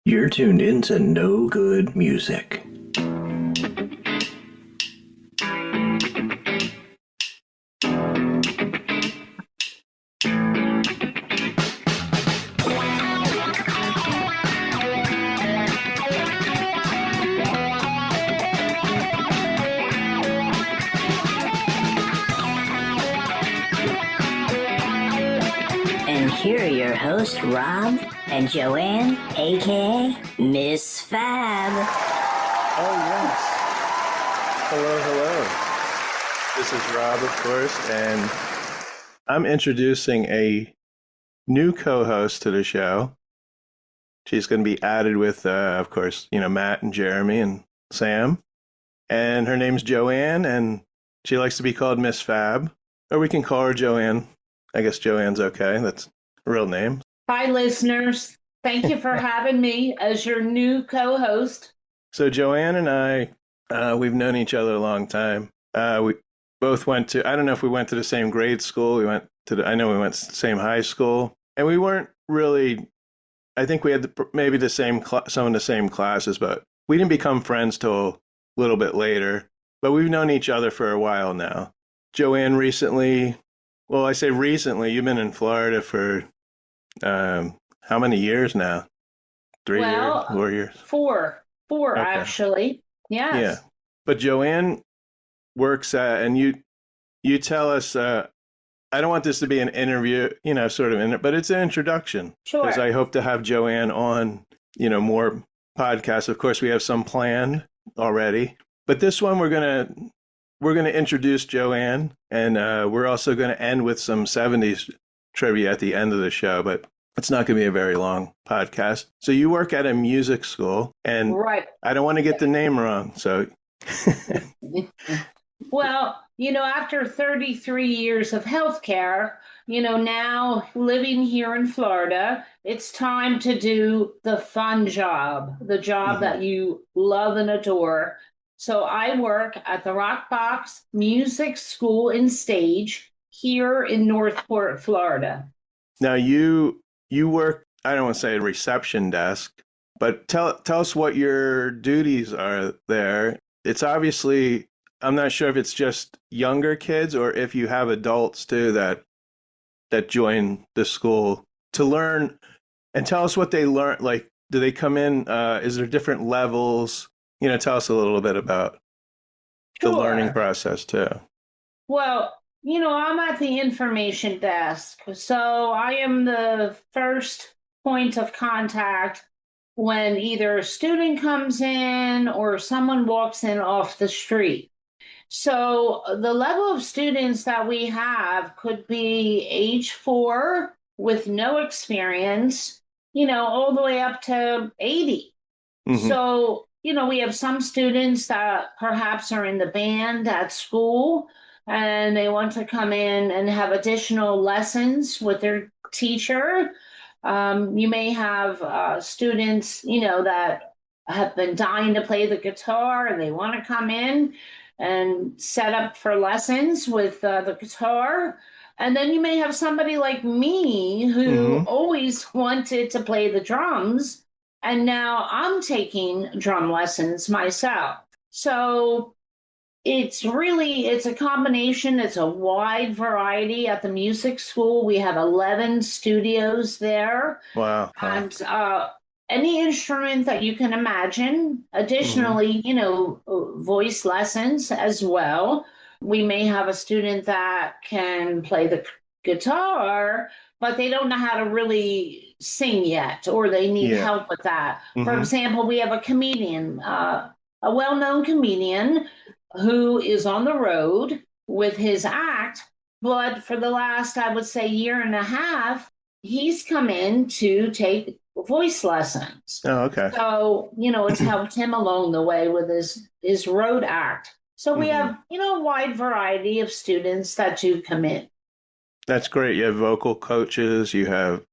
You're tuned into No Good Music. And here are your hosts, Rob and Joann, aka Ms Fab. Oh, yes. Hello, hello. This is Rob, of course, and I'm introducing a new co-host to the show. She's going to be added with, of course, Matt and Jeremy and Sam. And her name's Joann, and she likes to be called Ms Fab. Or we can call her Joann. I guess Joann's okay. That's a real name. Hi, listeners. Thank you for having me as your new co-host. So Joann and I, we've known each other a long time. We both went to, I don't know if we went to the same grade school. I know we went to the same high school. And we weren't really, I think we had maybe some of the same classes, but we didn't become friends till a little bit later. But we've known each other for a while now. Joann recently, well, I say recently, you've been in Florida for how many years now? 3 years, 4 years? Four, Okay. actually. Yes. Yeah. But Joann works at, and you tell us, I don't want this to be an interview, but it's an introduction. Sure. Because I hope to have Joann on, more podcasts. Of course, we have some planned already. But this one, we're gonna introduce Joann, and we're also going to end with some 70s trivia at the end of the show, but it's not going to be a very long podcast. So you work at a music school, and Right. I don't want to get the name wrong. So, Well, after 33 years of healthcare, now living here in Florida, it's time to do the fun job, the job that you love and adore. So I work at the Rockbox Music School and Stage here in Northport, Florida. now you work, I don't want to say a reception desk, but tell us what your duties are there. It's obviously, I'm not sure if it's just younger kids or if you have adults too that join the school to learn, and tell us what they learn. Like, do they come in? Is there different levels? Tell us a little bit about the learning process too. Well, I'm at the information desk, so I am the first point of contact when either a student comes in or someone walks in off the street. So the level of students that we have could be age 4 with no experience, all the way up to 80. Mm-hmm. So, we have some students that perhaps are in the band at school and they want to come in and have additional lessons with their teacher. You may have students, that have been dying to play the guitar and they want to come in and set up for lessons with the guitar. And then you may have somebody like me who always wanted to play the drums, and now I'm taking drum lessons myself. So it's a combination. It's a wide variety at the music school. We have 11 studios there. Wow. And any instrument that you can imagine. Additionally, voice lessons as well. We may have a student that can play the guitar, but they don't know how to really sing yet, or they need help with that. For example, we have a comedian, a well-known comedian who is on the road with his act, but for the last, I would say, year and a half, he's come in to take voice lessons. Oh, okay. So, it's helped him along the way with his road act. So we have, a wide variety of students that do come in. That's great. You have vocal coaches, you have,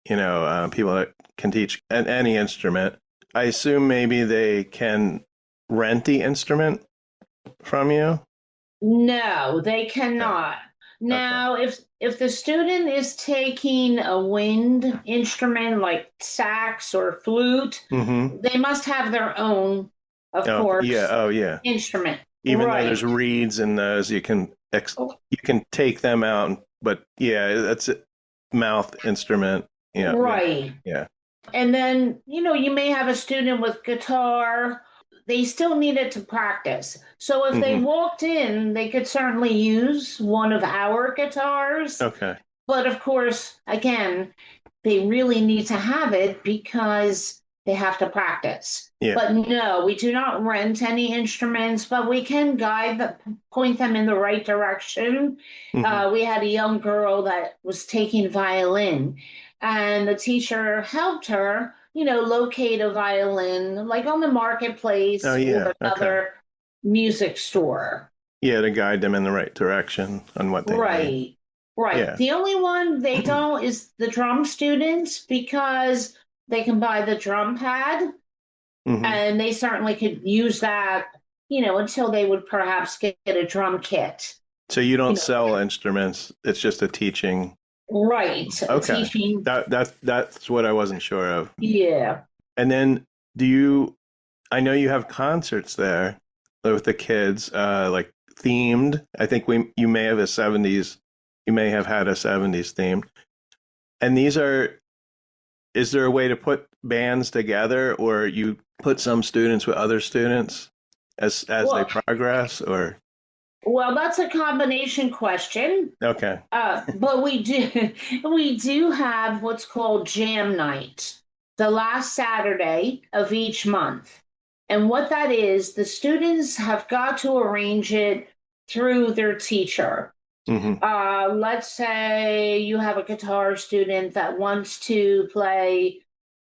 people that can teach any instrument. I assume maybe they can rent the instrument from you? No, they cannot. Now, if the student is taking a wind instrument like sax or flute, Mm-hmm. they must have their own, of Oh, yeah. course, Oh, yeah. instrument. Even though there's Right. reeds in those, you can take them out. But yeah, that's a mouth instrument. Yeah. Right. Yeah. And then, you may have a student with guitar. They still needed to practice. So if they Mm-hmm. walked in, they could certainly use one of our guitars. Okay. But of course, again, they really need to have it because they have to practice. Yeah. But no, we do not rent any instruments, but we can point them in the right direction. Mm-hmm. We had a young girl that was taking violin, and the teacher helped her, locate a violin like on the Oh, marketplace yeah. or Okay. another music store. Yeah, to guide them in the right direction on what they need. Right, right. Yeah. The only one they don't is the drum students because they can buy the drum pad Mm-hmm. and they certainly could use that, until they would perhaps get a drum kit. So you You don't know, sell instruments. It's just a teaching. right. Okay. Teaching. That's what I wasn't sure of. Yeah. And then I know you have concerts there with the kids, like themed. I think you may have you may have had a 70s theme. And is there a way to put bands together, or you put some students with other students as they Well, progress, or? well, that's a combination question. Okay. But we do have what's called jam night, the last Saturday of each month. And what that is, the students have got to arrange it through their teacher. Mm-hmm. Let's say you have a guitar student that wants to play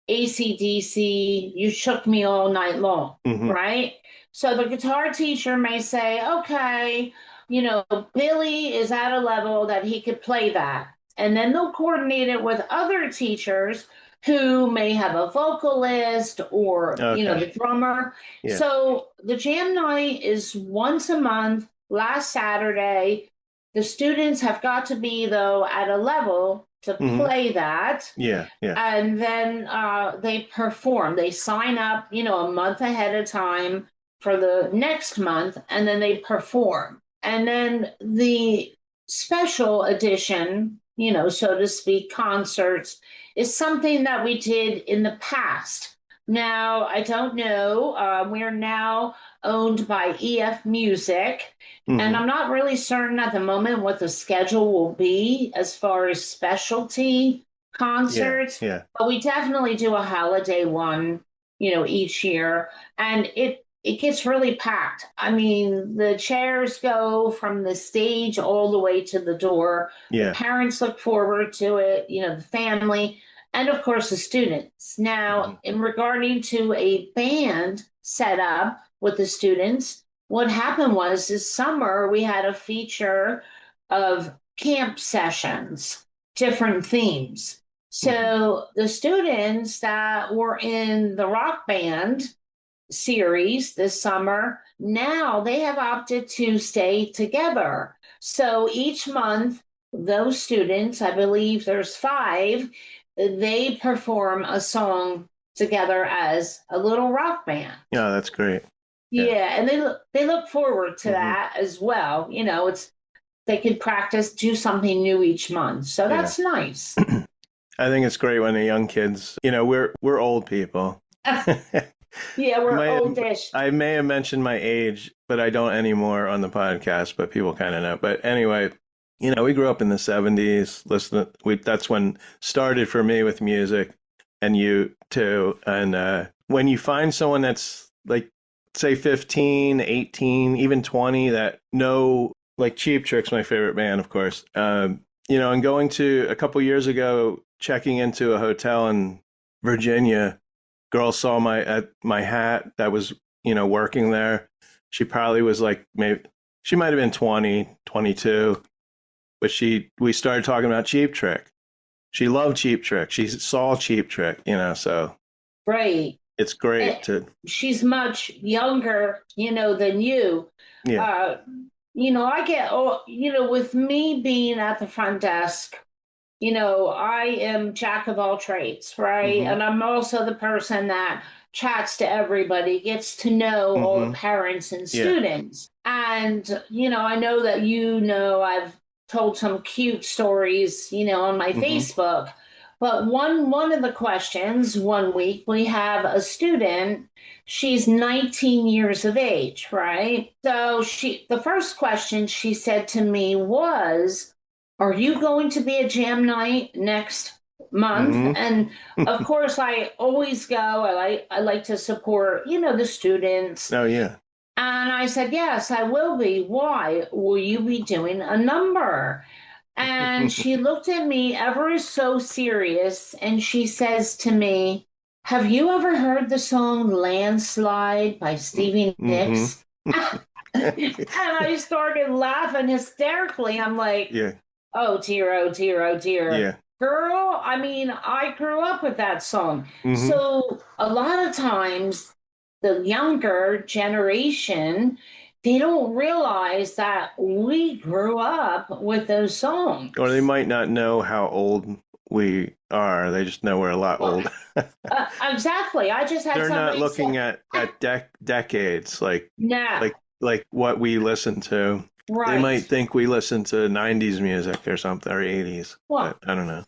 AC/DC, You Shook Me All Night Long, Mm-hmm. right? So the guitar teacher may say, okay, Billy is at a level that he could play that. And then they'll coordinate it with other teachers who may have a vocalist or, Okay. the drummer. Yeah. So the jam night is once a month, last Saturday. The students have got to be, though, at a level to Mm-hmm. play that. Yeah. Yeah. And then they perform. They sign up, a month ahead of time for the next month, and then they perform. And then the special edition, so to speak, concerts is something that we did in the past. Now, I don't know. We're now owned by EF Music, and Mm-hmm. I'm not really certain at the moment what the schedule will be as far as specialty Yeah. concerts, Yeah. but we definitely do a holiday one, each year, and it gets really packed. I mean, the chairs go from the stage all the way to the door. The Yeah. parents look forward to it, the family, and of course the students. Mm-hmm. Now, in regarding to a band set up with the students, what happened was this summer we had a feature of camp sessions, different themes. Mm-hmm. So the students that were in the rock band series this summer, now they have opted to stay together. So each month, those students, I believe there's five, they perform a song together as a little rock band. Yeah, that's great. Yeah. Yeah, and they look forward to Mm-hmm. that as well. It's they could practice, do something new each month. So Yeah. that's nice. I think it's great when the young kids, we're old people. Yeah, we're My- oldish. I may have mentioned my age, but I don't anymore on the podcast, but people kind of know. But anyway, we grew up in the 70s. That's when started for me with music, and you too. And when you find someone that's like, say 15, 18, even 20 that know, like Cheap Trick's my favorite band, of course. And going to a couple years ago, checking into a hotel in Virginia, girl saw my hat that was, working there. She probably was like, maybe she might have been 20, 22, but we started talking about Cheap Trick. She loved Cheap Trick. She saw Cheap Trick, so Right. it's great to, She's much younger, than you. yeah. I get, with me being at the front desk, I am jack of all trades, right? Mm-hmm. And I'm also the person that chats to everybody, gets to know all the Mm-hmm. parents and Yeah. students. And, I know that, I've told some cute stories, on my Mm-hmm. Facebook. But one of the questions one week we have a student, she's 19 years of age, right? So the first question she said to me was, are you going to be a jam night next month? Mm-hmm. And of course, I always go. I like to support, the students. Oh yeah. And I said, yes, I will be. Why? Will you be doing a number? And she looked at me ever so serious, and she says to me, have you ever heard the song Landslide by Stevie Mm-hmm. Nicks? And I started laughing hysterically. I'm like, Yeah. oh dear, oh dear, oh dear. Yeah. Girl, I mean, I grew up with that song. Mm-hmm. So a lot of times, the younger generation, they don't realize that we grew up with those Or songs. they might not know how old we are. They just know we're a lot Well, old. exactly. I just had They're not somebody say, looking at decades nah, like what we listen to. They might right. think we listen to 90s music or something, or 80s, but Well, I don't know.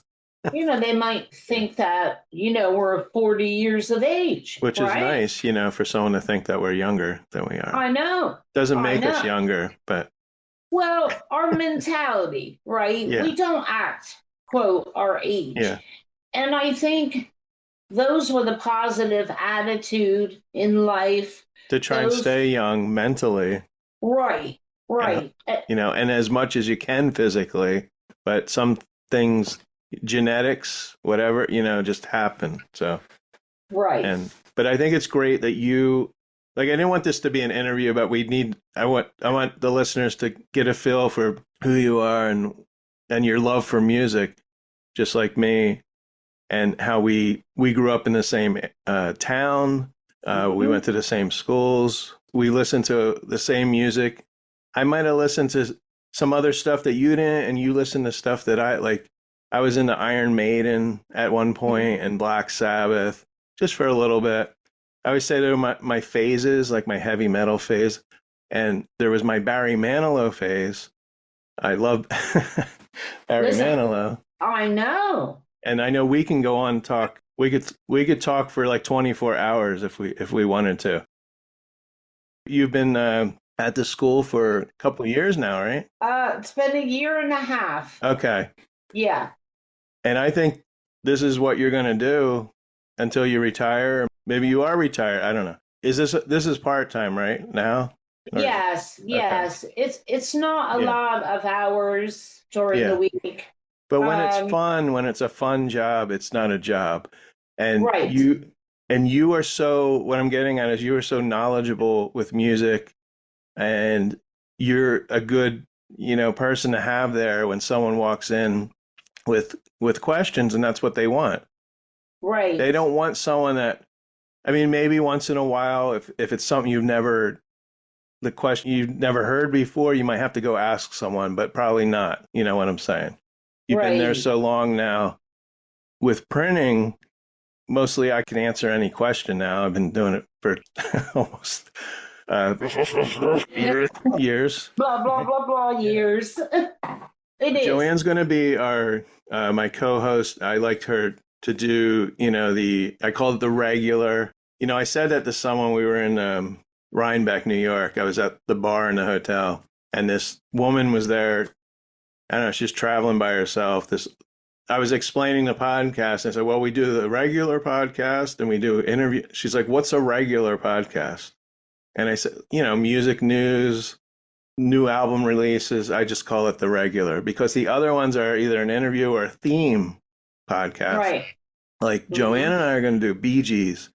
they might Yeah. think that, we're 40 years of age, Which is right? nice, for someone to think that we're younger than we are. I know. Doesn't I make us know. younger, but Well, our mentality, right? yeah, We don't act, quote, our age. yeah. And I think those with a positive attitude in life, To try and those, stay young mentally, right, and right, and as much as you can physically, but some things, genetics, whatever, just happen. So, right, but I think it's great that you, like, I didn't want this to be an interview, but I want the listeners to get a feel for who you are and your love for music, just like me, and how we grew up in the same town. We mhm, went to the same schools. We listened to the same music. I might have listened to some other stuff that you didn't, and you listened to stuff that I like. I was into Iron Maiden at one point and Black Sabbath just for a little bit. I always say there were my phases, like my heavy metal phase, and there was my Barry Manilow phase. I loved Barry listen, Manilow, I know. and I know we can go on and talk. We could talk for like 24 hours if we wanted to. You've been at the school for a couple of years now, right? It's been a year and a half. Okay. Yeah. And I think this is what you're going to do until you retire. Maybe you are retired. I don't know. This is part-time right now? Or, Yes, okay. yes. It's not a Yeah. lot of hours during the Yeah. week. But when it's Um, fun, when it's a fun job, it's not a job. And right. you are so, what I'm getting at is you are so knowledgeable with music, and you're a good, person to have there when someone walks in with questions, and that's what they want. They Right. don't want someone that, I mean, maybe once in a while, if it's something the question you've never heard before, you might have to go ask someone, but probably not. You know what I'm saying? You've been there Right. so long now with printing. Mostly I can answer any question now. I've been doing it for almost uh, years. Blah blah blah blah Yeah. years. It is. Joanne's going to be my co-host. I like her to do, I call it the regular. I said that to someone. We were in Rhinebeck, New York. I was at the bar in the hotel, and this woman was there. I don't know, she's traveling by herself. I was explaining the podcast. I said, well, we do the regular podcast and we do interview. She's like, what's a regular podcast? And I said, music news, new album releases. I just call it the regular because the other ones are either an interview or a theme podcast. Right. Like Joanne Hmm. and I are going to do Bee Gees.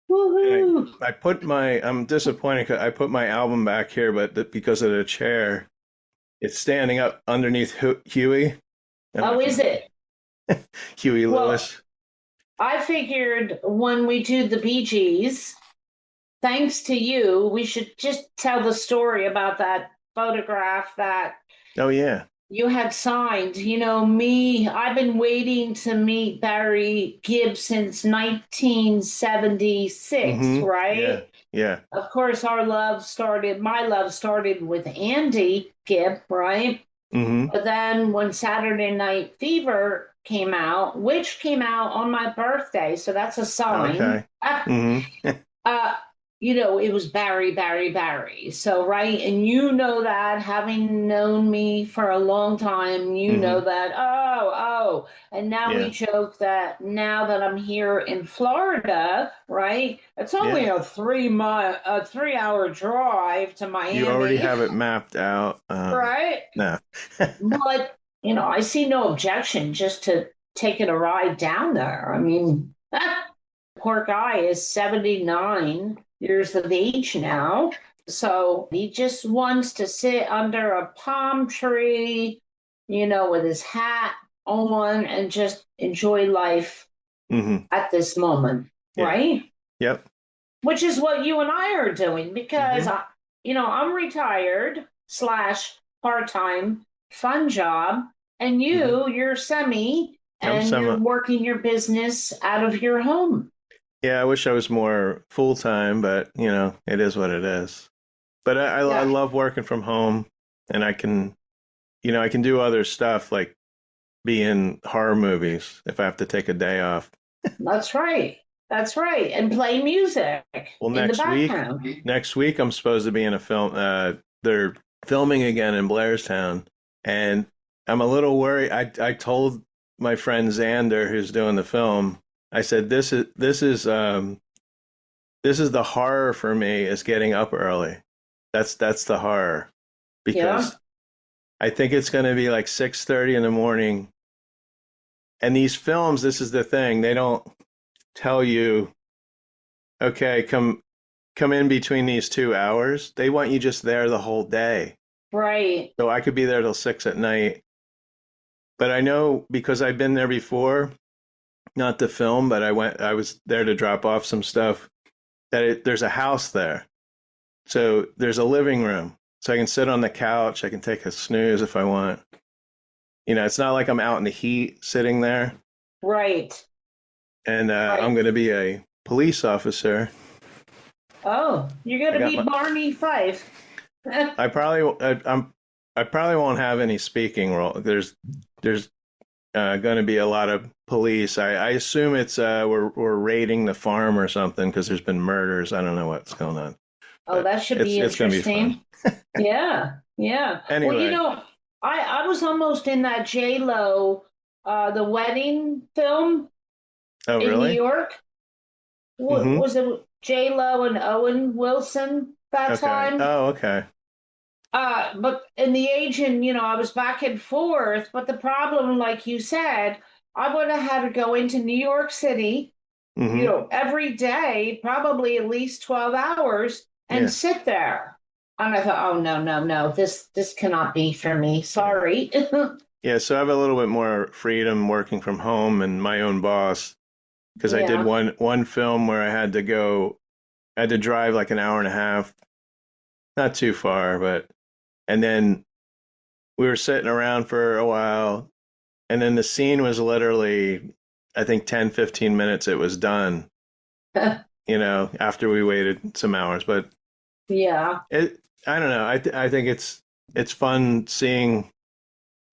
And Woohoo. I'm disappointed because I put my album back here, but because of the chair, it's standing up underneath Huey. Oh, is it? Huey Well, Lewis. I figured when we do the Bee Gees, thanks to you, we should just tell the story about that photograph that Oh, yeah. you had signed. You know, me, I've been waiting to meet Barry Gibb since 1976, Mm-hmm. Yeah. right? Yeah. Of course, my love started with Andy Gibb, right? Mm-hmm. But then when Saturday Night Fever came out, which came out on my birthday, so that's a sign. Okay. Mm-hmm. uh, it was Barry, Barry, Barry. So, right. And you know that having known me for a long time, you know Mm-hmm. that, oh. And now we Yeah. joke that now that I'm here in Florida, right? It's only Yeah. a 3-hour drive to You already Miami, have it mapped out. right? No. But, I see no objection just to taking a ride down there. I mean, poor guy is 79 years of age now. So he just wants to sit under a palm tree, with his hat on and just enjoy life Mm-hmm. at this moment, Yeah. right? Yep. Which is what you and I are doing because, Mm-hmm. I'm retired slash part-time fun job, and Mm-hmm. you're semi I'm and you're some. working your business out of your home. Yeah, I wish I was more full time, but it is what it is. But I Yeah. love working from home, and I can do other stuff like be in horror movies if I have to take a day off. That's right. That's right. And play music Well, in the background. next week I'm supposed to be in a film. They're filming again in Blairstown, and I'm a little worried. I told my friend Xander, who's doing the film, I said this is the horror for me is getting up early. That's the horror Yeah. because I think it's going to be like 6:30 in the morning. And these films, this is the thing, they don't tell you, okay, come in between these 2 hours. They want you just there the whole day. Right. So I could be there till 6 at night. But I know because I've been there before, not to film, but I was there to drop off some stuff, there's a house there. So there's a living room. So I can sit on the couch. I can take a snooze if I want. It's not like I'm out in the heat sitting there. Right. And Right. I'm going to be a police officer. Oh, you're I going to got be my. Barney Fife. I probably won't have any speaking role. There's going to be a lot of police. I assume it's we're raiding the farm or something because there's been murders. I don't know what's going on, Oh, but that should be it's going to be fun. interesting. Yeah. Yeah. Well, Anyway, I was almost in that J-Lo, the wedding film oh in New really? York. Mm-hmm. Was it J-Lo and Owen Wilson that Okay. time? Oh, okay. But in the agent, I was back and forth. But the problem, like you said, I would have had to go into New York City, Mm-hmm. every day, probably at least 12 hours, and Yeah. sit there. And I thought, oh no, no, no, this cannot be for me. Yeah. Sorry. Yeah. So I have a little bit more freedom working from home and my own boss because I did Yeah. one film where I had to drive like an hour and a half, not too far, and then we were sitting around for a while, and then the scene was literally, I think 10-15 minutes it was done, after we waited some hours. But Yeah. I don't know. I think it's fun seeing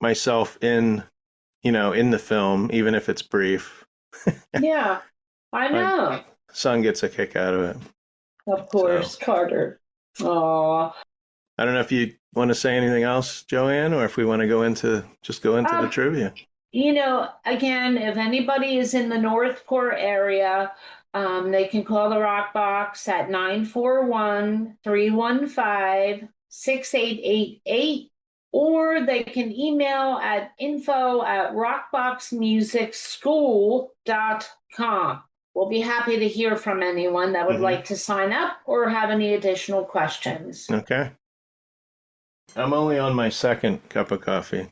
myself in the film, even if it's brief. Yeah. I My know. son gets a kick out of it. Of So course, Carter. Oh. I don't know if you want to say anything else, Joanne, or if we want to go into the Um, trivia. Again, if anybody is in the Northport area, they can call the Rock Box at 941-315-6888, or they can email at info@rockboxmusicschool.com. We'll be happy to hear from anyone that would Hmm. like to sign up or have any additional questions. Okay. I'm only on my second cup of coffee.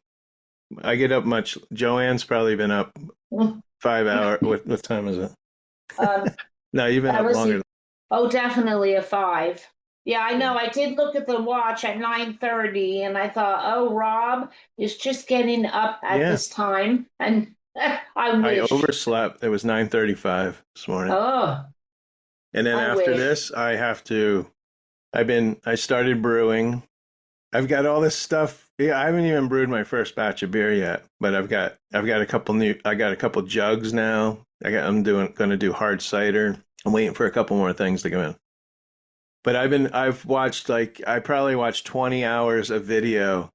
I get up much. Joanne's probably been up 5 hours. What time is it? Um, No, you've been I up was, longer. oh, definitely a 5. Yeah, I know. I did look at the watch at 9:30 and I thought, oh, Rob is just getting up at Yeah. this time. And I I wish. overslept. It was 9:35 this morning. Oh, And then I after wish. this, I started brewing. I've got all this stuff. Yeah, I haven't even brewed my first batch of beer yet, but I've got I got a couple jugs now. Going to do hard cider. I'm waiting for a couple more things to come in. But I've watched I probably watched 20 hours of video,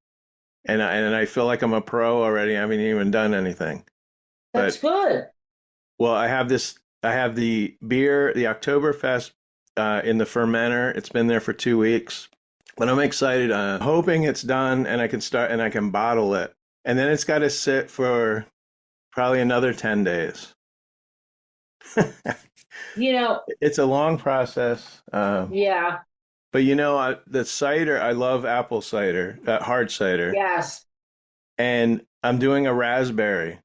and I feel like I'm a pro already. I haven't even done anything. That's But good. well, I have the beer, the Oktoberfest in the fermenter. It's been there for 2 weeks, but I'm excited. Hoping it's done and I can bottle it, and then it's got to sit for probably another 10 days. You know, It's a long process. yeah, But the cider, I love apple cider, hard cider, yes. and I'm doing a raspberry. I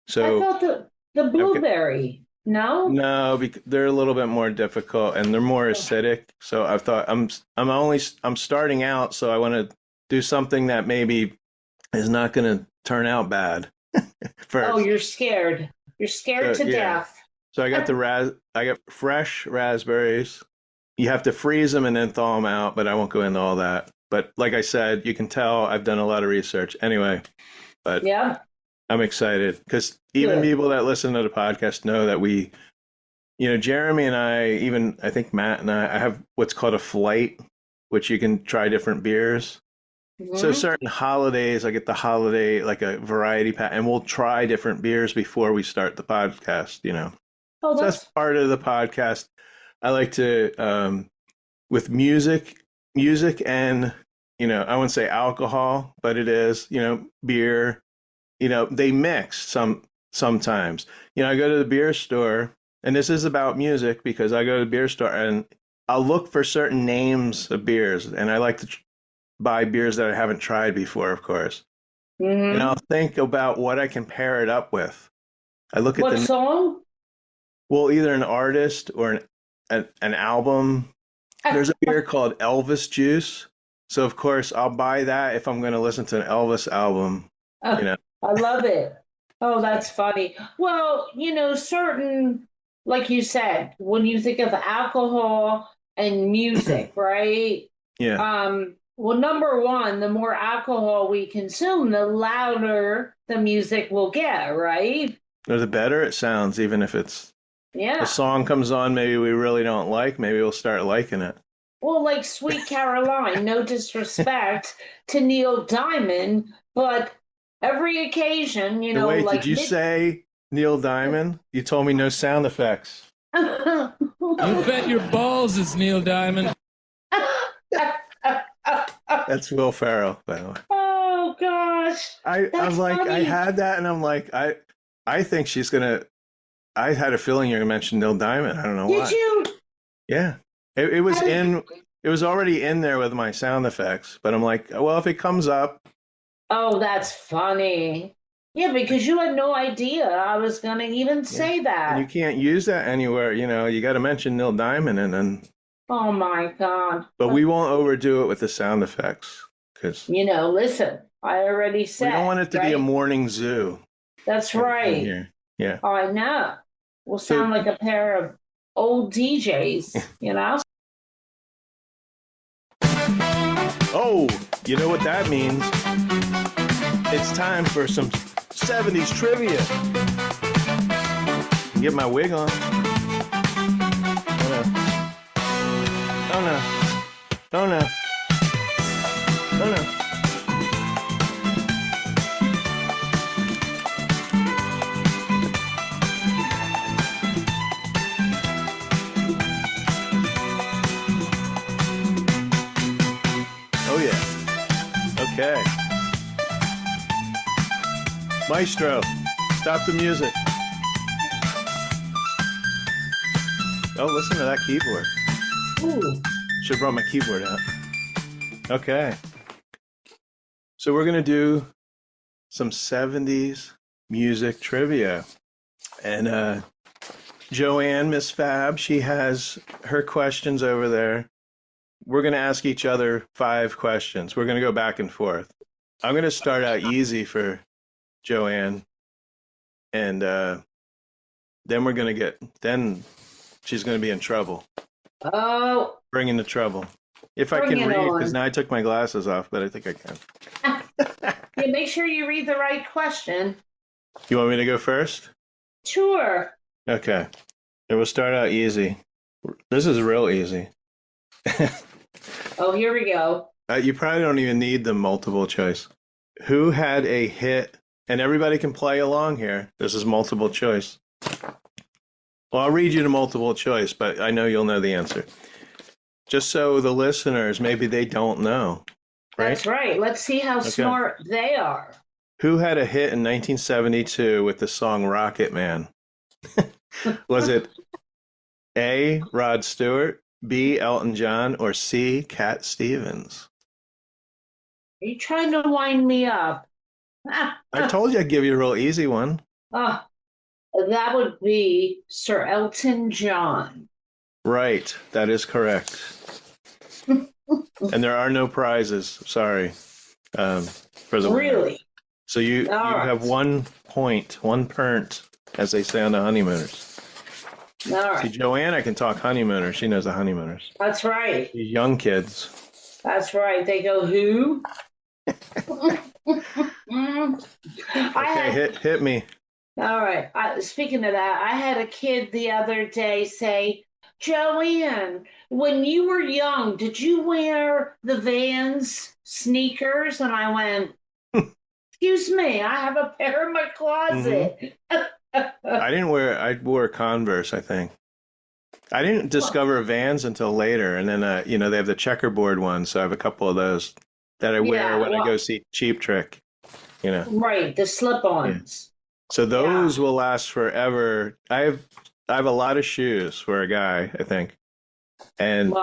So thought the I've got, blueberry. No? no, because they're a little bit more difficult and they're more acidic. So I thought I'm starting out, so I want to do something that maybe is not going to turn out bad Oh, first. you're scared. You're scared So to yeah, death. so I got fresh raspberries. You have to freeze them and then thaw them out, but I won't go into all that. But like I said, you can tell I've done a lot of research anyway. But Yeah, I'm excited because even good. people that listen to the podcast know that Jeremy and I think Matt and I have what's called a flight, which you can try different beers. So Hmm. certain holidays, I get the holiday, like a variety pack, and we'll try different beers before we start the podcast. Oh, So that's that's part of the podcast. I like to, with music and, I wouldn't say alcohol, but it is, beer, they mix sometimes. I go to the beer store, and this is about music because I go to the beer store and I'll look for certain names of beers, and I like to buy beers that I haven't tried before, of course. And I'll hmm. think about what I can pair it up with. I look at What song? well, either an artist or an album. There's a beer called Elvis Juice. So of course I'll buy that if I'm going to listen to an Elvis album, you know. I love it. Oh, So, that's funny. Well, certain, like you said, when you think of alcohol and music, right? yeah. Well, number one, the more alcohol we consume, the louder the music will get, right? Or the better it sounds, even if it's a Yeah. song comes on maybe we really don't like, maybe we'll start liking it. Well, like Sweet Caroline, no disrespect to Neil Diamond, but every occasion, Wait, did like you say Neil Diamond? You told me no sound effects. You bet your balls it's Neil Diamond. That's Will Ferrell, by the way. Oh gosh, I was that's like, I funny. had that, and I'm like, I think she's gonna. I had a feeling you're gonna mention Neil Diamond. I don't know Did why. you? Yeah, it was How did- in. It was already in there with my sound effects, but I'm like, well, if it comes up, Oh, that's funny. Yeah, because you had no idea I was gonna even yeah, say and you that. can't use that anywhere. You got to mention Neil Diamond, and then. Oh my God. But we won't overdo it with the sound effects because Listen, I already we don't said, want it to be a right? morning zoo That's in right. here. Yeah. I know. We'll So, sound like a pair of old DJs. oh, you know what that means? It's time for some 70s trivia. Get my wig on. Oh no. Oh no. Oh no. Oh yeah. Okay. Maestro, stop the music. Oh, listen to that keyboard. Ooh. Should have brought my keyboard out. Okay. So we're going to do some 70s music trivia. And Joann, Ms Fab, she has her questions over there. we're going to ask each other 5 questions. We're going to go back and forth. I'm going to start out easy for Joann, and then then she's going to be in trouble. Oh, Bringing the trouble. If I Bring can it read, on. because now I took my glasses off, but I think I can. yeah, make sure you read the right question. You want me to go first? Sure. Okay. It will start out easy. This is real easy. Oh, here we go. You probably don't even need the multiple choice. Who had a hit? And everybody can play along here. This is multiple choice. Well, I'll read you the multiple choice, but I know you'll know the answer. Just so the listeners, maybe they don't know. Right? That's right. Let's see how smart they are. Who had a hit in 1972 with the song Rocket Man? Was it A, Rod Stewart, B, Elton John, or C, Cat Stevens? Are you trying to wind me up? I told you I'd give you a real easy one. That would be Sir Elton John. Right, that is correct. And there are no prizes, sorry, for the winner. Really? So you have 1 point, 1 pernt, as they say on the honeymooners. All right. See, Joanna can talk honeymooners. She knows the honeymooners. That's right. These young kids. That's right. They go, who? Hit me. All right. Speaking of that, I had a kid the other day say, Joann, when you were young, did you wear the Vans sneakers? And I went, excuse me, I have a pair in my closet. I wore Converse, I think. I didn't discover Vans until later. And then, they have the checkerboard ones. So I have a couple of those that I wear when I go see Cheap Trick, Right, the slip-ons. Yeah. So those will last forever. I have a lot of shoes for a guy, I think. And,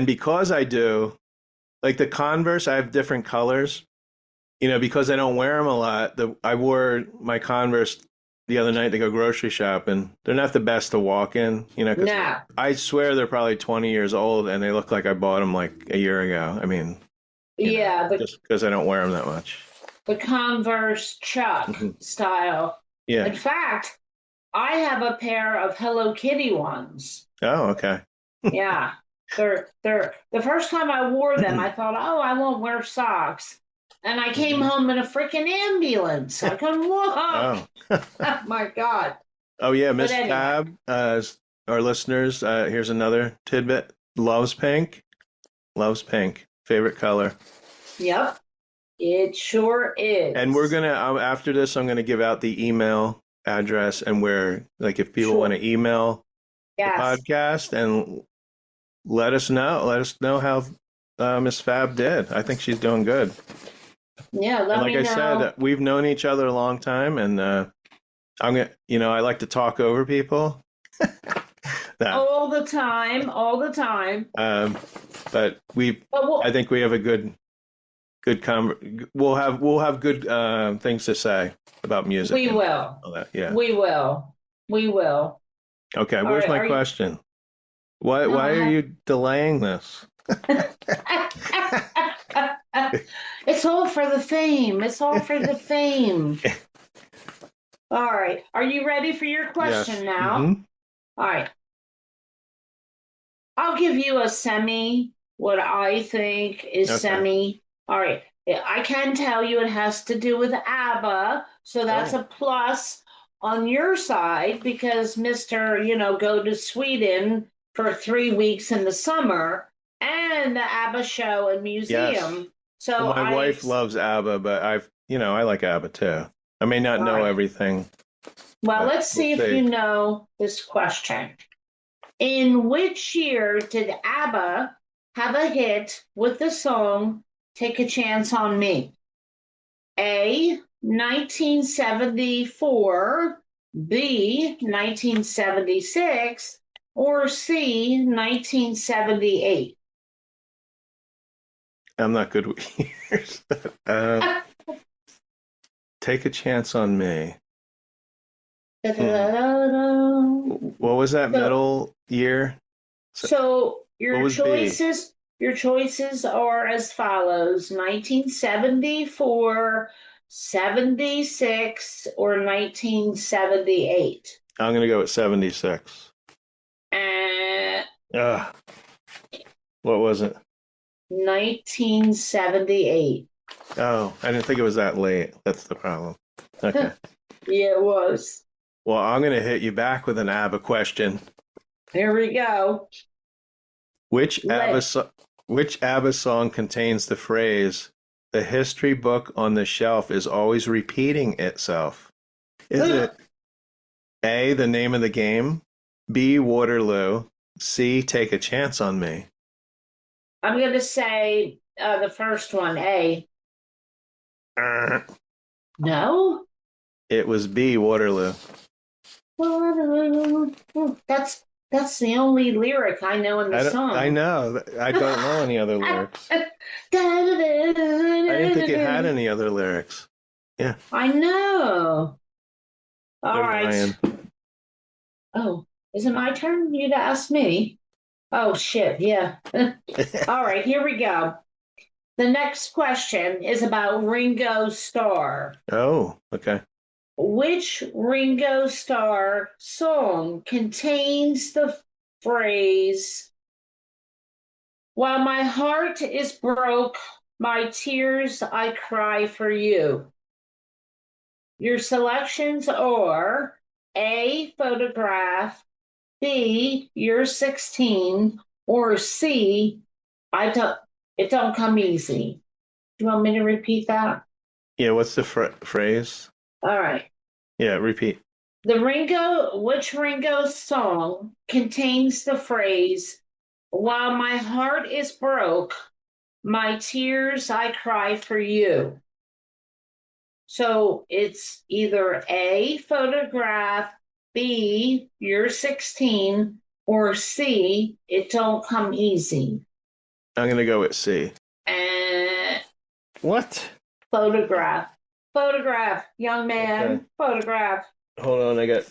because I do, like the Converse, I have different colors, because I don't wear them a lot. I wore my Converse the other night to go grocery shopping. They're not the best to walk in, because I swear they're probably 20 years old and they look like I bought them like a year ago. I mean, just because I don't wear them that much. The Converse Chuck style. Yeah. In fact, I have a pair of Hello Kitty ones. Oh, okay. Yeah. They're the first time I wore them, I thought, oh, I won't wear socks. And I came home in a freaking ambulance. I couldn't walk. Oh my God. Oh, yeah. Ms Fab, our listeners, here's another tidbit. Loves pink. Loves pink. Favorite color. Yep. It sure is. And we're going to, after this, I'm going to give out the email address and where, like, if people want to email the podcast and let us know how Ms Fab did. I think she's doing good. Yeah, let me know. Like I said, we've known each other a long time, and I'm gonna, I like to talk over people. All the time. But I think we have a good we'll have good things to say about music. We will. All that. Yeah. We will. Okay, where's my question? Why are you delaying this? It's all for the fame. All right. Are you ready for your question now? Mm-hmm. All right. I'll give you a semi, what I think is semi. All right. I can tell you it has to do with ABBA. So that's a plus on your side because Mr., go to Sweden for 3 weeks in the summer and the ABBA show and museum. Yes. So my wife loves ABBA, but I like ABBA too. I may not know everything. Well, let's see if you know this question. In which year did ABBA have a hit with the song Take a Chance on Me? A, 1974, B, 1976, or C, 1978? I'm not good with years. Take a Chance on Me. What was that middle year? So What Your was B? choices are as follows: 1974, 76, or 1978. I'm going to go with 76. And Ugh. What was it? 1978. Oh, I didn't think it was that late. That's the problem. Okay. Yeah, it was. Well, I'm going to hit you back with an ABBA question. Here we go. Which ABBA, Let so- which ABBA song contains the phrase, "The history book on the shelf is always repeating itself"? Is it A, The Name of the Game, B, Waterloo, C, Take a Chance on Me? I'm going to say the first one, A. No? It was B, Waterloo. That's the only lyric I know in the song. I know. I don't know any other lyrics. I I didn't think it had any other lyrics. Yeah. I know. All They're right. lying. Oh, is it my turn? You'd ask me. Oh, shit. Yeah. All right, here we go. The next question is about Ringo Starr. Oh, okay. Which Ringo Starr song contains the phrase, "While my heart is broke, my tears I cry for you"? Your selections are A, Photograph, B, You're 16, or C, I don't, It Don't Come Easy. Do you want me to repeat that? Yeah, what's the phrase? All right. Yeah, repeat. Which Ringo song contains the phrase, "While my heart is broke, my tears I cry for you"? So it's either A, Photograph, B, You're 16, or C, It Don't Come Easy. I'm going to go with C. And What? Photograph. Photograph, young man. Okay. Photograph. Hold on, I got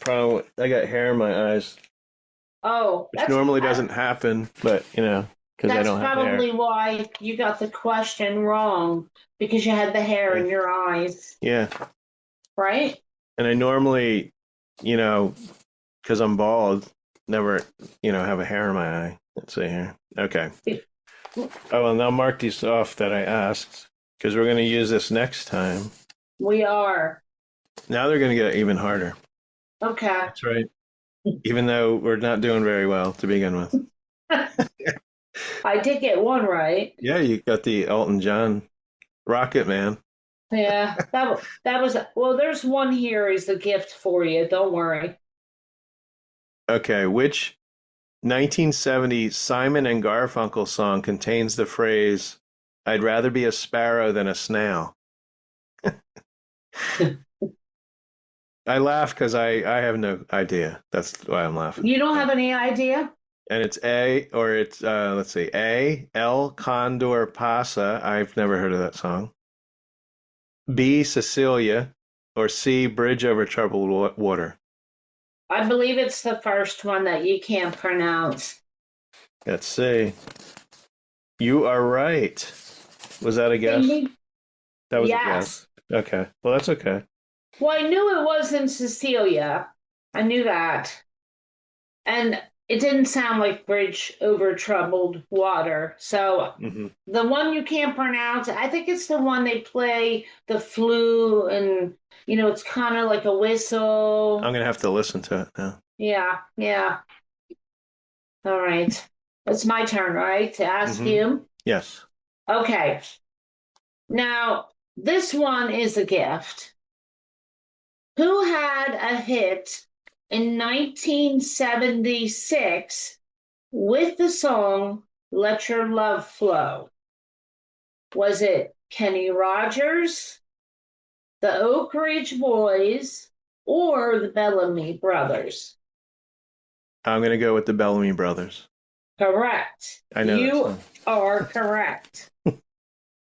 hair in my eyes, Oh, which normally doesn't happen, but because I that's don't have probably hair. why you got the question wrong, because you had the hair in your eyes, Yeah, right? and I normally, because I'm bald, never, have a hair in my eye. Let's see here. Okay. Oh, well, now mark these off that I asked, because we're going to use this next time. We are. Now they're going to get even harder. Okay. That's right. Even though we're not doing very well to begin with. I did get one right. Yeah, you got the Elton John Rocket Man. Yeah, that was well. There's one here is the gift for you. Don't worry. Okay, which 1970 Simon and Garfunkel song contains the phrase, "I'd rather be a sparrow than a snail"? I laugh because I have no idea. That's why I'm laughing. You don't have any idea? And it's let's see, A, El Condor Pasa. I've never heard of that song. B, Cecilia, or C, Bridge Over Troubled Water. I believe it's the first one that you can't pronounce. Let's see. You are right. Was that a guess? That was a guess. Okay. Well, that's okay. Well, I knew it wasn't Cecilia. I knew that. And it didn't sound like Bridge Over Troubled Water. So the one you can't pronounce, I think it's the one they play the flute and, it's kind of like a whistle. I'm going to have to listen to it now. Yeah. All right. It's my turn, right, to ask you? Yes. Okay. Now, this one is a gift. Who had a hit in 1976 with the song "Let Your Love Flow"? Was it Kenny Rogers, the Oak Ridge Boys, or the Bellamy Brothers? I'm going to go with the Bellamy Brothers. Correct. I know you are correct.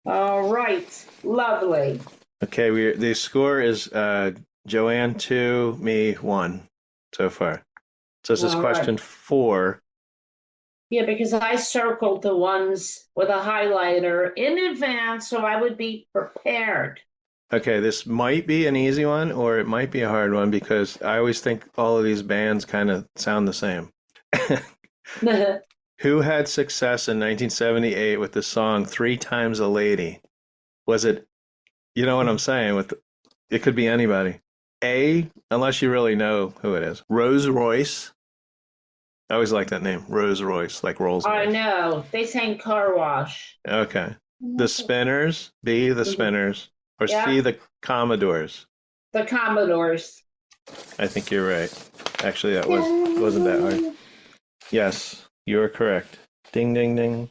All right. Lovely. Okay, the score is Joann 2, me 1 so far. So this is question 4. Yeah, because I circled the ones with a highlighter in advance so I would be prepared. Okay, this might be an easy one or it might be a hard one because I always think all of these bands kind of sound the same. Who had success in 1978 with the song Three Times a Lady? Was it, you know what I'm saying? It could be anybody. A, unless you really know who it is, Rose Royce. I always like that name, Rose Royce, like Rolls I Royce. know. They sang Car Wash. Okay. The Spinners, B, the Spinners, or Yeah. C, the Commodores. The Commodores. I think you're right. Actually, wasn't that hard. Yes, you're correct. Ding, ding, ding.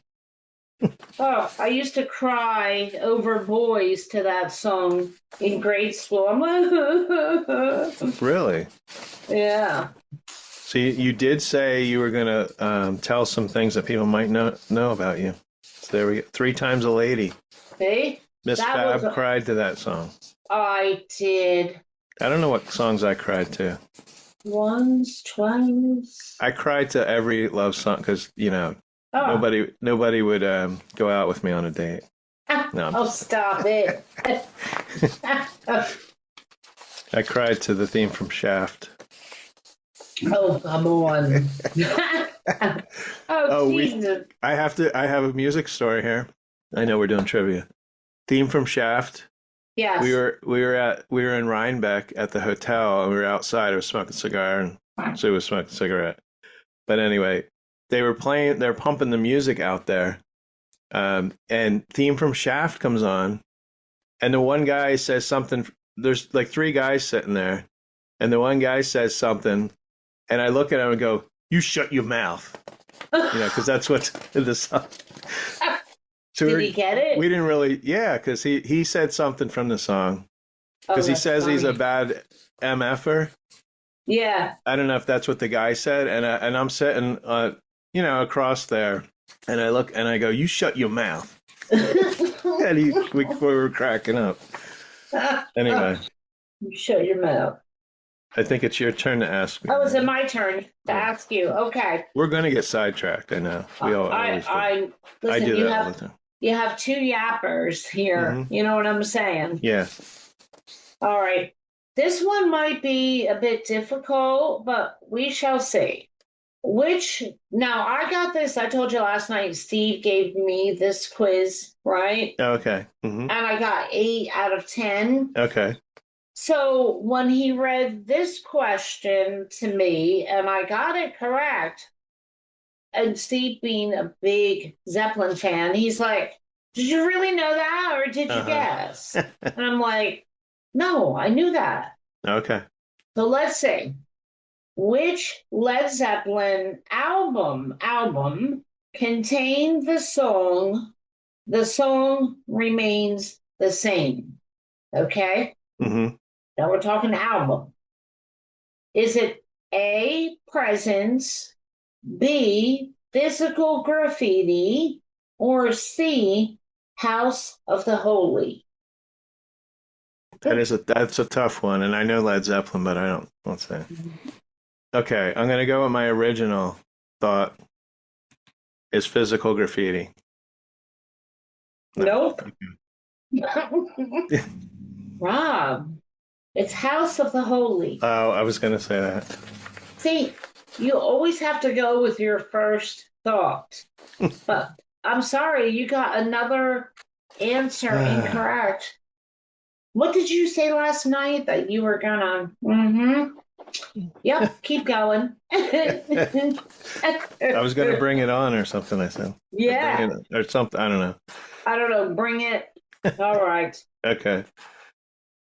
Oh, I used to cry over boys to that song in grade school. Really? Yeah. So you did say you were going to tell some things that people might know about you. So there we go. Three Times a Lady. See? Ms Fab cried to that song. I did. I don't know what songs I cried to. Once, twice. I cried to every love song because, Oh. nobody would go out with me on a date. No, Oh, stop it. I cried to the theme from Shaft. Oh, come on. Oh, Jesus. I have a music story here. I know we're doing trivia. Theme from Shaft. Yes. We were in Rhinebeck at the hotel and we were outside. I was smoking a cigar and Sue was smoking a cigarette. But anyway, they're pumping the music out there. And theme from Shaft comes on and the one guy says something. There's like three guys sitting there and the one guy says something and I look at him and go, "You shut your mouth." Because that's what's in the song. So Did he get it? We didn't really, yeah, because he said something from the song. Because he says he's a bad MFer. Yeah. I don't know if that's what the guy said. And I'm sitting, across there. And I look and I go, "You shut your mouth." And we were cracking up. Anyway. You shut your mouth. I think it's your turn to ask me. Oh, is it my turn to ask you? Okay. We're going to get sidetracked, I know. We all always do. Listen, I do that all the time. You have two yappers here. Mhm. You know what I'm saying? Yeah. All right. This one might be a bit difficult, but we shall see. Now I got this, I told you last night, Steve gave me this quiz, right? Okay. Mm-hmm. And I got 8 out of 10. Okay. So when he read this question to me and I got it correct, and Steve being a big Zeppelin fan, he's like, "Did you really know that or did you guess?" And I'm like, "No, I knew that." Okay. So let's see. Which Led Zeppelin album contained the song Remains the Same? Okay? Mm-hmm. Now we're talking album. Is it A, Presence, B, Physical Graffiti, or C, House of the Holy? That's a tough one, and I know Led Zeppelin, but I won't say. Okay, I'm gonna go with my original thought is Physical Graffiti. No. Nope. Rob, it's House of the Holy. Oh, I was gonna say that. See, you always have to go with your first thought. But I'm sorry, you got another answer incorrect. What did you say last night that you were gonna? Yep, keep going. I was gonna bring it on or something. I said. Yeah. Or something. I don't know. I don't know. Bring it. All right. Okay.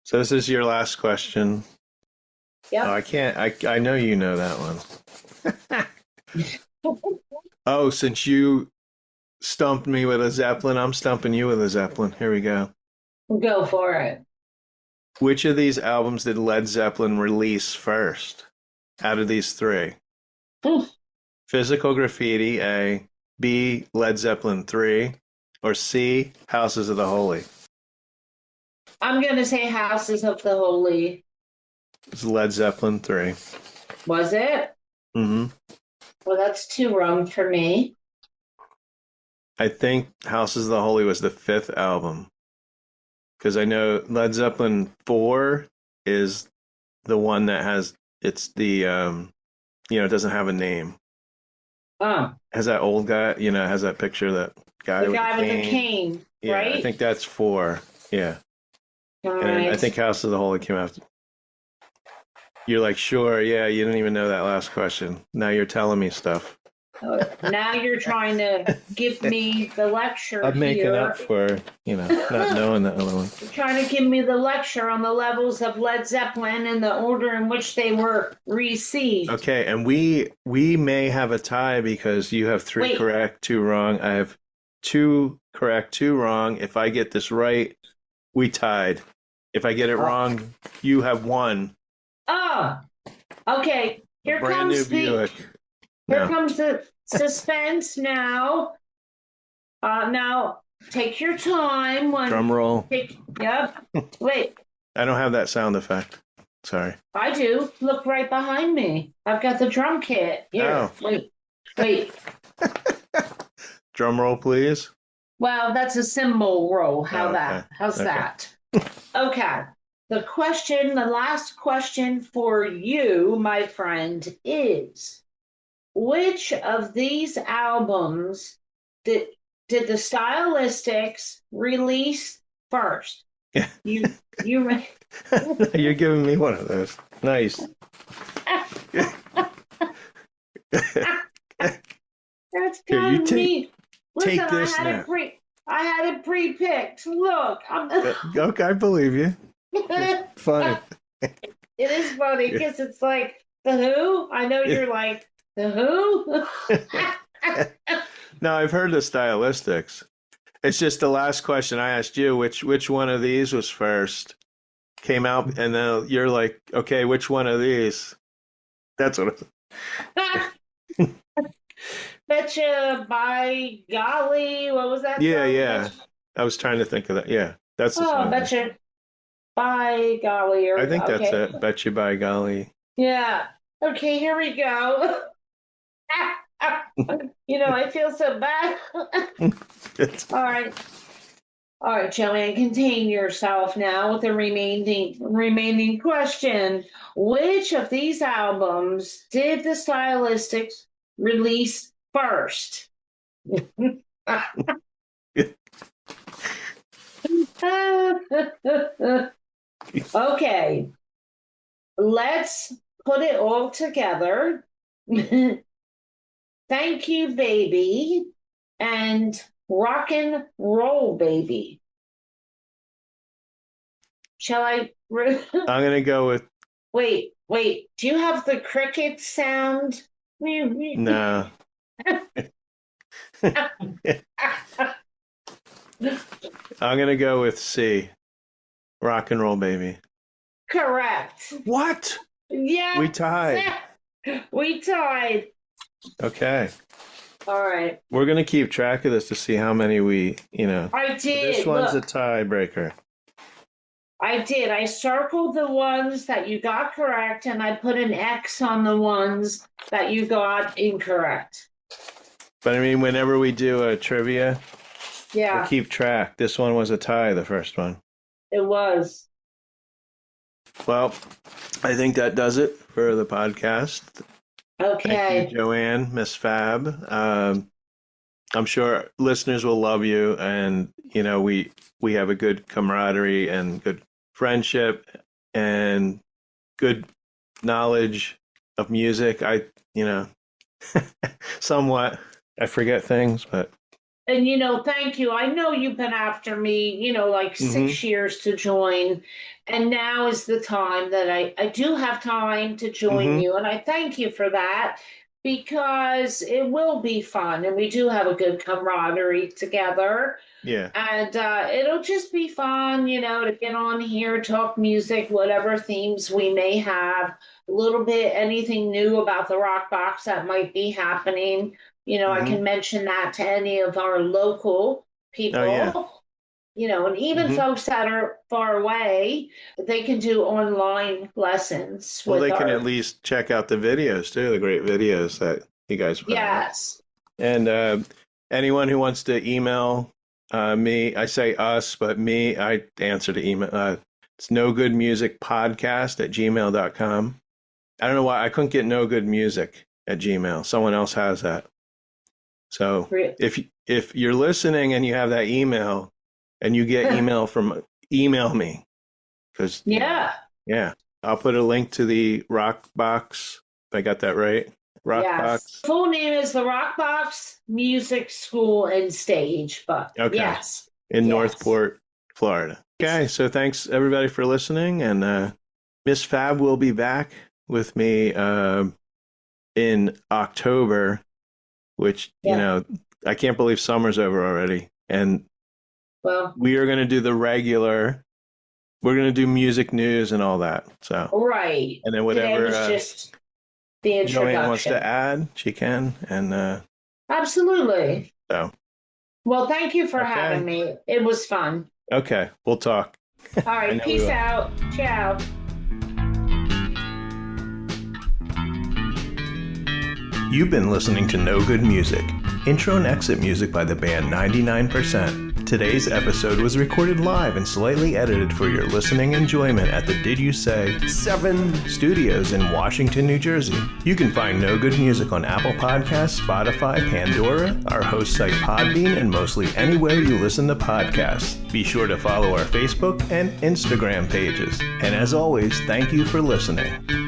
So this is your last question. Yep. Oh, I can't. I know you know that one. Oh, since you stumped me with a Zeppelin, I'm stumping you with a Zeppelin. Here we go. Go for it. Which of these albums did Led Zeppelin release first out of these three? Physical Graffiti, A, B, Led Zeppelin 3, or C, Houses of the Holy? I'm going to say Houses of the Holy. It's Led Zeppelin 3. Was it? Mm-hmm. Well, that's too wrong for me. I think Houses of the Holy was the fifth album. Because I know Led Zeppelin 4 is the one that it's the, it doesn't have a name. Oh, Has that old guy, has that picture of that guy the with guy the with cane. the cane, Yeah, right? I think that's 4. Yeah. All And then I right. think House of the Holy came after. You're like, sure, yeah, you didn't even know that last question. Now you're telling me stuff. Now you're trying to give me the lecture I'm making here. up for, not knowing that other one. You're trying to give me the lecture on the levels of Led Zeppelin and the order in which they were received. Okay, and we may have a tie because you have 3 Wait. correct, 2 wrong. I have 2 correct, 2 wrong. If I get this right, we tied. If I get it wrong, you have won. Oh, okay. Here Brand new comes the Buick. here No. comes the suspense now. Now take your time when Drum roll. Yep. Wait, I don't have that sound effect. Sorry. I do. Look right behind me. I've got the drum kit. Here. Oh. Wait. Drum roll, please. Well, that's a cymbal roll. How's okay. that? Okay. The last question for you, my friend, is which of these albums did the Stylistics release first? Yeah. You You're giving me one of those. Nice. That's Here, kind you of take- neat. Listen, take this I now. had it pre-picked. Look, Okay, I believe you. It's funny. It is funny because it's like the Who. I know you're like the Who. No, I've heard the Stylistics. It's just the last question I asked you, which one of these was first? Came out, and then you're like, okay, which one of these? That's what. Betcha, by golly, what was that? Yeah, song? yeah. I was trying to think of that. Yeah, that's the Oh, song. betcha, by golly. I think that's okay. it. Bet you by golly. Yeah. Okay, here we go. I feel so bad. All right. All right, Joanne, contain yourself now with the remaining question. Which of these albums did the Stylistics release first? Okay, let's put it all together. Thank you, baby, and Rockin Roll, baby. Shall I? I'm gonna go with Wait. Do you have the cricket sound? no. I'm gonna go with C. Rock and roll, baby. Correct. What? Yeah. We tied. We tied. Okay. All right. We're gonna keep track of this to see how many we, I did. This one's Look, a tiebreaker. I did. I circled the ones that you got correct, and I put an X on the ones that you got incorrect. But I mean, whenever we do a trivia, Yeah, we'll keep track. This one was a tie, the first one. it was. Well, I think that does it for the podcast. Okay. Thank you, Joann, Ms Fab. I'm sure listeners will love you, and we have a good camaraderie and good friendship and good knowledge of music. Somewhat. I forget things, but And thank you. I know you've been after me, like 6 years to join. And now is the time that I do have time to join you. And I thank you for that because it will be fun. And we do have a good camaraderie together. yeah. And it'll just be fun, to get on here, talk music, whatever themes we may have, a little bit, anything new about the Rock Box that might be happening. I can mention that to any of our local people. Oh, yeah. And even folks that are far away, they can do online lessons. Well, with they can our- at least check out the videos too, the great videos that You guys. Yes. And anyone who wants to email me, I say us, but me, I answer to email. It's nogoodmusicpodcast@gmail.com. I don't know why I couldn't get nogoodmusic@gmail. Someone else has that. So if you're listening and you have that email and you get email me, because yeah, I'll put a link to the Rock Box. If I got that right, Rock Box. Full name is the Rock Box Music School and Stage, but yes, in Northport, Florida. Okay, so thanks everybody for listening, and Ms Fab will be back with me in October, which I can't believe summer's over already, and we are going to do the regular. We're going to do music news and all that. So right, and then whatever was just the introduction. Joann wants to add, she can, and absolutely. So, well, thank you for having me. It was fun. Okay, we'll talk. All right, peace out. Ciao. You've been listening to No Good Music, intro and exit music by the band 99%. Today's episode was recorded live and slightly edited for your listening enjoyment at the Did You Say 7 Studios in Washington, New Jersey. You can find No Good Music on Apple Podcasts, Spotify, Pandora, our host site Podbean, and mostly anywhere you listen to podcasts. Be sure to follow our Facebook and Instagram pages. And as always, thank you for listening.